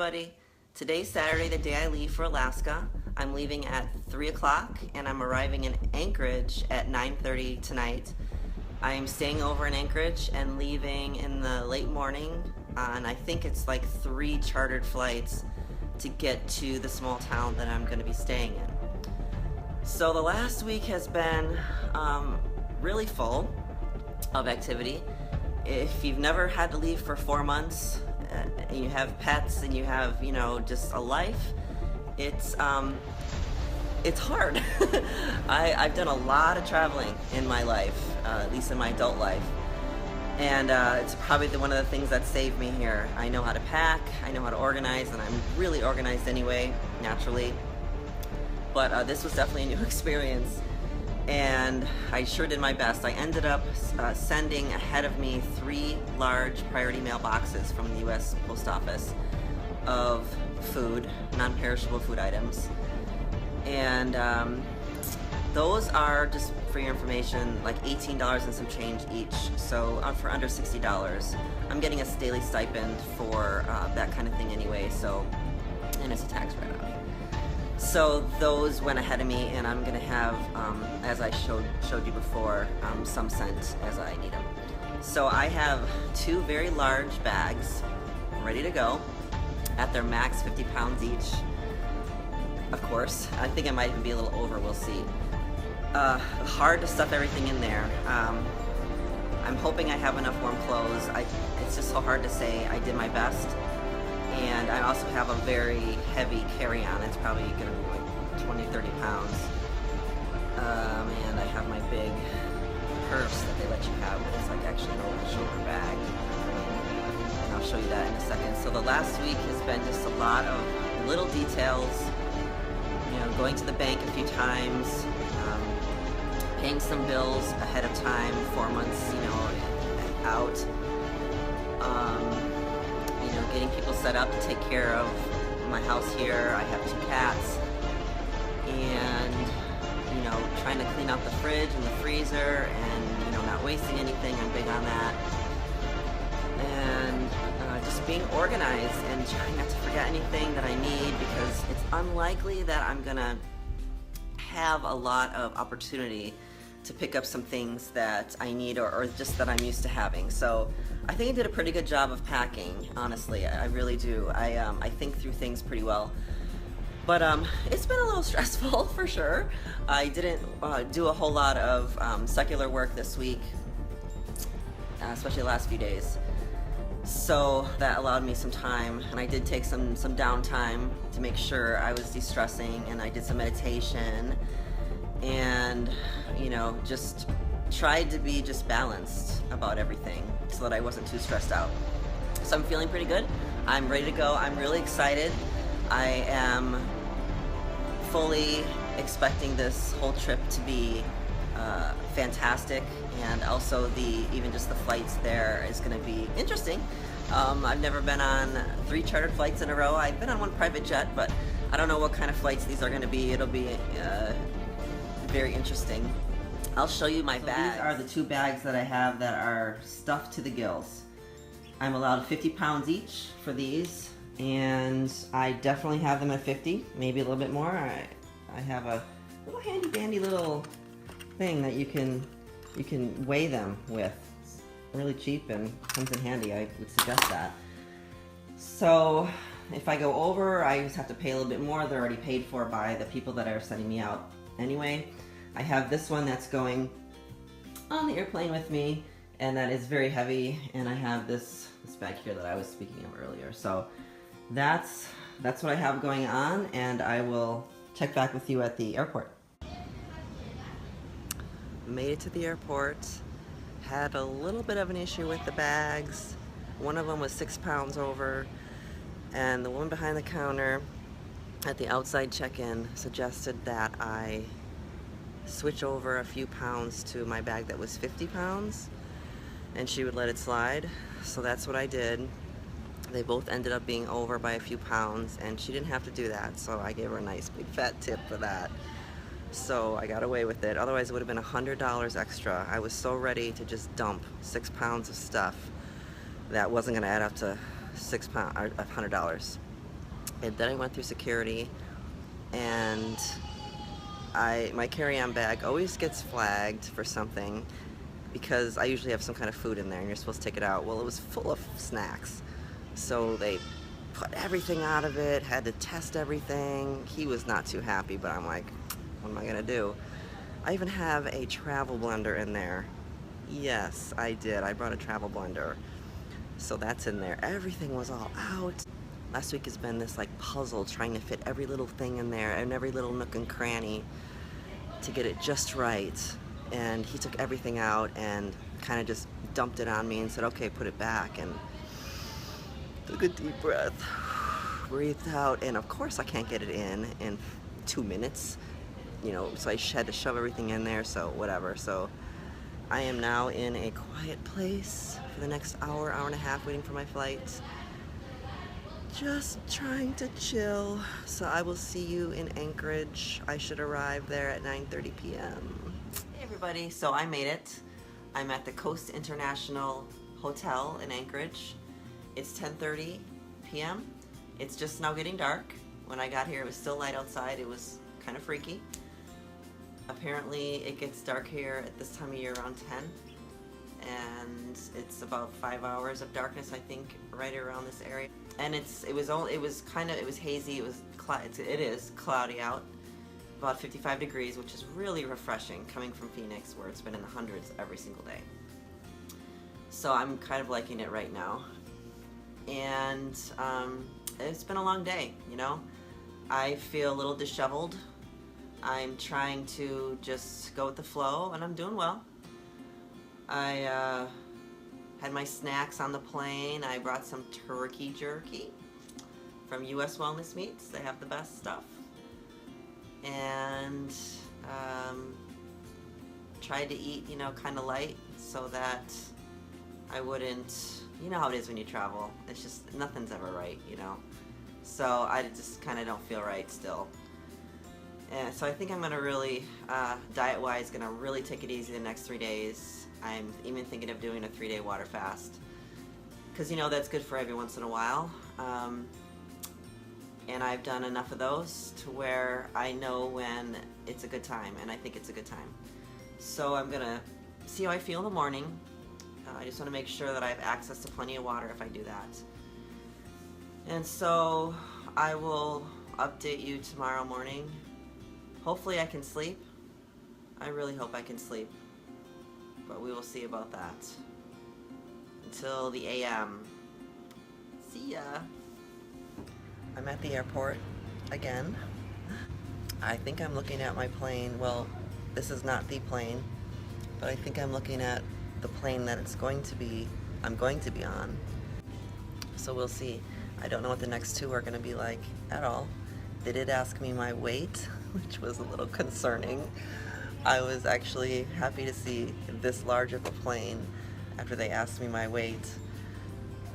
everybody. Today's Saturday, the day I leave for Alaska. I'm leaving at 3 o'clock and I'm arriving in Anchorage at 9:30 tonight. I'm staying over in Anchorage and leaving in the late morning on, I think it's like 3 chartered flights to get to the small town that I'm going to be staying in. So the last week has been really full of activity. If you've never had to leave for 4 months, and you have pets and you have, just a life, it's hard. I've done a lot of traveling in my life, at least in my adult life. And it's probably one of the things that saved me here. I know how to pack, I know how to organize, and I'm really organized anyway, naturally. But this was definitely a new experience, and I sure did my best. I ended up sending ahead of me 3 large priority mail boxes from the U.S. Post Office of food, non-perishable food items. And those are, just for your information, like $18 and some change each, so for under $60. I'm getting a daily stipend for that kind of thing anyway, so, and it's a tax write-off. So those went ahead of me, and I'm gonna have, as I showed you before, some sent as I need them. So I have 2 very large bags ready to go at their max 50 pounds each. Of course, I think I might even be a little over, we'll see. Hard to stuff everything in there. I'm hoping I have enough warm clothes. It's just so hard to say. I did my best. And I also have a very heavy carry-on. It's probably going to be like 20, 30 pounds. And I have my big purse that they let you have, but it's like actually an over-the-shoulder bag. And I'll show you that in a second. So the last week has been just a lot of little details. Going to the bank a few times, paying some bills ahead of time, 4 months, out. Getting people set up to take care of my house here. I have 2 cats, and trying to clean out the fridge and the freezer, and not wasting anything. I'm big on that, and just being organized and trying not to forget anything that I need, because it's unlikely that I'm gonna have a lot of opportunity to pick up some things that I need or just that I'm used to having. So I think I did a pretty good job of packing, honestly. I really do. I think through things pretty well. But it's been a little stressful for sure. I didn't do a whole lot of secular work this week, especially the last few days. So that allowed me some time, and I did take some downtime to make sure I was de-stressing, and I did some meditation, and just tried to be just balanced about everything so that I wasn't too stressed out. So I'm feeling pretty good. I'm ready to go. I'm really excited. I am fully expecting this whole trip to be fantastic, and also even just the flights there is going to be interesting. I've never been on 3 chartered flights in a row. I've been on 1 private jet, but I don't know what kind of flights these are going to be. It'll be very interesting. I'll show you my bags. These are the 2 bags that I have that are stuffed to the gills. I'm allowed 50 pounds each for these, and I definitely have them at 50, maybe a little bit more. I have a little handy dandy little thing that you can weigh them with. It's really cheap and comes in handy. I would suggest that. So if I go over, I just have to pay a little bit more. They're already paid for by the people that are sending me out anyway. I have this one that's going on the airplane with me, and that is very heavy, and I have this bag here that I was speaking of earlier. So that's what I have going on, and I will check back with you at the airport. Made it to the airport. Had a little bit of an issue with the bags. One of them was 6 pounds over, and the woman behind the counter at the outside check-in suggested that I switch over a few pounds to my bag that was 50 pounds, and she would let it slide. So that's what I did. They both ended up being over by a few pounds, and she didn't have to do that, so I gave her a nice big fat tip for that. So I got away with it. Otherwise it would have been $100 extra. I was so ready to just dump 6 pounds of stuff that wasn't going to add up to $100. And then I went through security, and my carry-on bag always gets flagged for something because I usually have some kind of food in there and you're supposed to take it out. Well, it was full of snacks. So they put everything out of it, had to test everything. He was not too happy, but I'm like, what am I gonna do? I even have a travel blender in there. Yes, I did. I brought a travel blender. So that's in there. Everything was all out. Last week has been this like puzzle trying to fit every little thing in there and every little nook and cranny to get it just right. And he took everything out and kind of just dumped it on me and said, okay, put it back, and took a deep breath, breathed out, and of course I can't get it in 2 minutes, you know, so I had to shove everything in there, so whatever. So I am now in a quiet place for the next hour, hour and a half waiting for my flight. Just trying to chill. So I will see you in Anchorage. I should arrive there at 9:30 p.m. Hey everybody, so I made it. I'm at the Coast International Hotel in Anchorage. It's 10:30 p.m. It's just now getting dark. When I got here, it was still light outside. It was kind of freaky. Apparently, it gets dark here at this time of year around 10. And it's about 5 hours of darkness, I think, right around this area. And it was hazy. It is cloudy out, about 55 degrees, which is really refreshing coming from Phoenix, where it's been in the hundreds every single day. So I'm kind of liking it right now. And it's been a long day, you know. I feel a little disheveled. I'm trying to just go with the flow, and I'm doing well. I had my snacks on the plane. I brought some turkey jerky from US Wellness Meats. They have the best stuff. And tried to eat, you know, kind of light so that I wouldn't, you know how it is when you travel. It's just, nothing's ever right, you know. So I just kind of don't feel right still. And so I think I'm gonna really, diet-wise, gonna really take it easy the next 3 days. I'm even thinking of doing a 3-day water fast, because you know that's good for every once in a while. And I've done enough of those to where I know when it's a good time, and I think it's a good time. So I'm gonna see how I feel in the morning. I just want to make sure that I have access to plenty of water if I do that. And so I will update you tomorrow morning. Hopefully I can sleep. I really hope I can sleep. But we will see about that. Until the AM. See ya. I'm at the airport again. I think I'm looking at my plane. Well, this is not the plane, but I think I'm looking at the plane that I'm going to be on. So we'll see. I don't know what the next two are going to be like at all. They did ask me my weight, which was a little concerning. I was actually happy to see this large of a plane after they asked me my weight.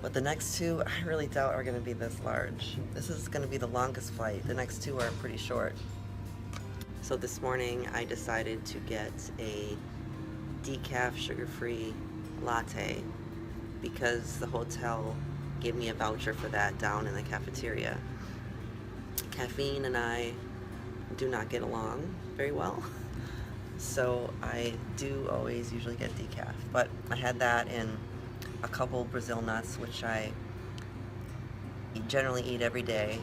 But the next two, I really doubt are going to be this large. This is going to be the longest flight. The next two are pretty short. So this morning I decided to get a decaf sugar-free latte because the hotel gave me a voucher for that down in the cafeteria. Caffeine and I do not get along very well. So I do always usually get decaf, but I had that in a couple Brazil nuts, which I generally eat every day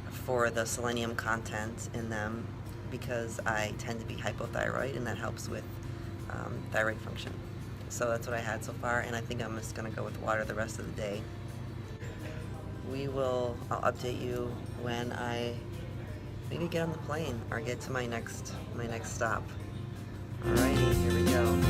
for the selenium content in them, because I tend to be hypothyroid and that helps with thyroid function. So that's what I had so far, and I think I'm just gonna go with water the rest of the day. I'll update you when I maybe get on the plane or get to my next stop. Alrighty, here we go.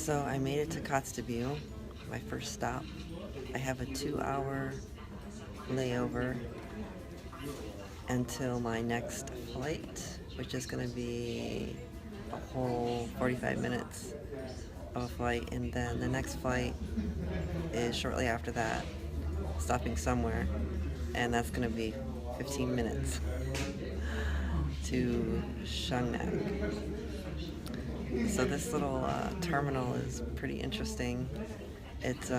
So I made it to Kotzebue, my first stop. I have a 2-hour layover until my next flight, which is going to be a whole 45 minutes of a flight, and then the next flight is shortly after that, stopping somewhere, and that's going to be 15 minutes to Shungnak. So this little terminal is pretty interesting. It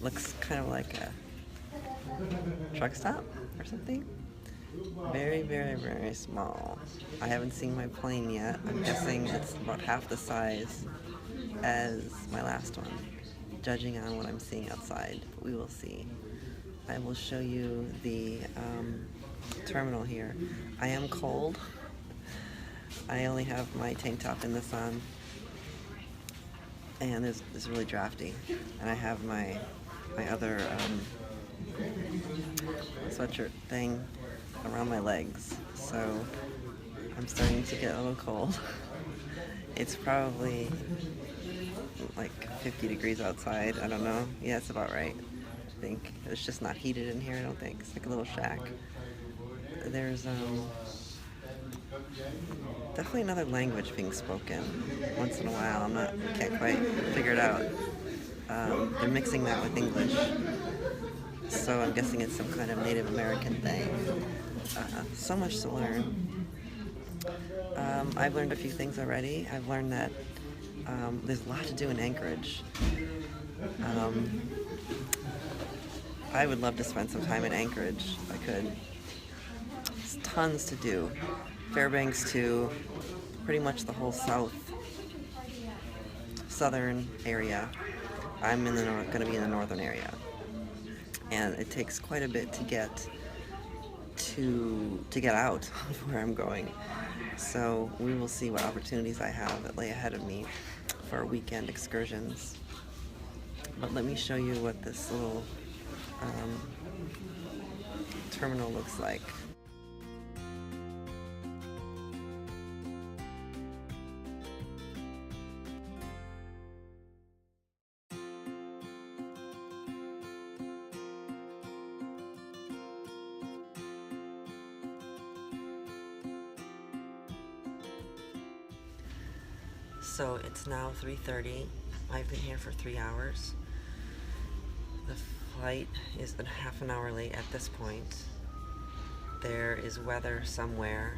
looks kind of like a truck stop or something. Very, very, very small. I haven't seen my plane yet. I'm guessing it's about half the size as my last one, judging on what I'm seeing outside. But we will see. I will show you the terminal here. I am cold. I only have my tank top in the sun, and it's really drafty. And I have my other sweatshirt thing around my legs, so I'm starting to get a little cold. It's probably like 50 degrees outside. I don't know. Yeah, it's about right. I think it's just not heated in here. I don't think it's like a little shack. There's definitely another language being spoken once in a while. Can't quite figure it out. They're mixing that with English, so I'm guessing it's some kind of Native American thing. So much to learn. I've learned a few things already. I've learned that there's a lot to do in Anchorage. I would love to spend some time in Anchorage if I could. There's tons to do. Fairbanks to pretty much the whole southern area. I'm going to be in the northern area, and it takes quite a bit to get out of where I'm going. So we will see what opportunities I have that lay ahead of me for weekend excursions. But let me show you what this little terminal looks like. So it's now 3:30. I've been here for 3 hours. The flight is a half an hour late at this point. There is weather somewhere,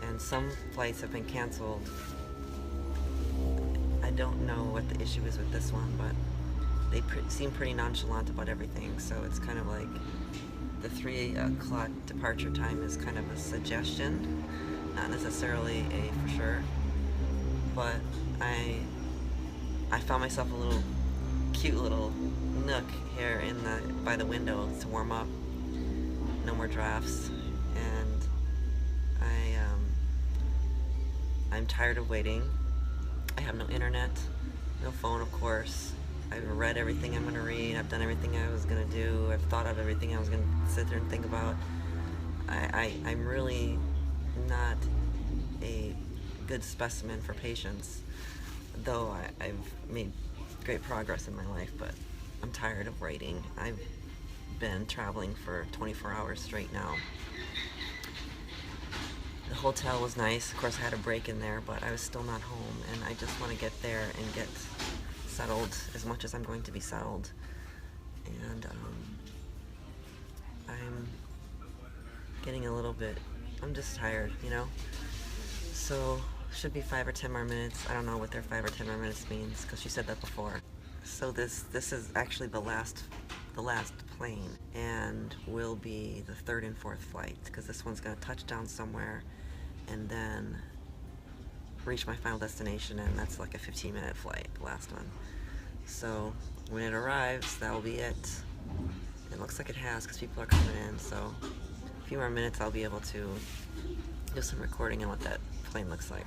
and some flights have been canceled. I don't know what the issue is with this one, but they seem pretty nonchalant about everything, so it's kind of like the 3 o'clock departure time is kind of a suggestion, not necessarily a for sure. But I found myself a little cute little nook here by the window to warm up. No more drafts, and I'm tired of waiting. I have no internet, no phone, of course. I've read everything I'm going to read. I've done everything I was going to do. I've thought of everything I was going to sit there and think about. I'm really not a good specimen for patience, though I've made great progress in my life, but I'm tired of waiting. I've been traveling for 24 hours straight now. The hotel was nice. Of course, I had a break in there, but I was still not home, and I just want to get there and get settled as much as I'm going to be settled. And I'm getting a little bit, I'm just tired, you know? So, should be 5 or 10 more minutes. I don't know what their 5 or 10 more minutes means, because she said that before. So this is actually the last plane, and will be the 3rd and 4th flight, because this one's going to touch down somewhere and then reach my final destination, and that's like a 15-minute flight, the last one. So when it arrives, that will be it. It looks like it has, because people are coming in, so a few more minutes I'll be able to do some recording on what that plane looks like.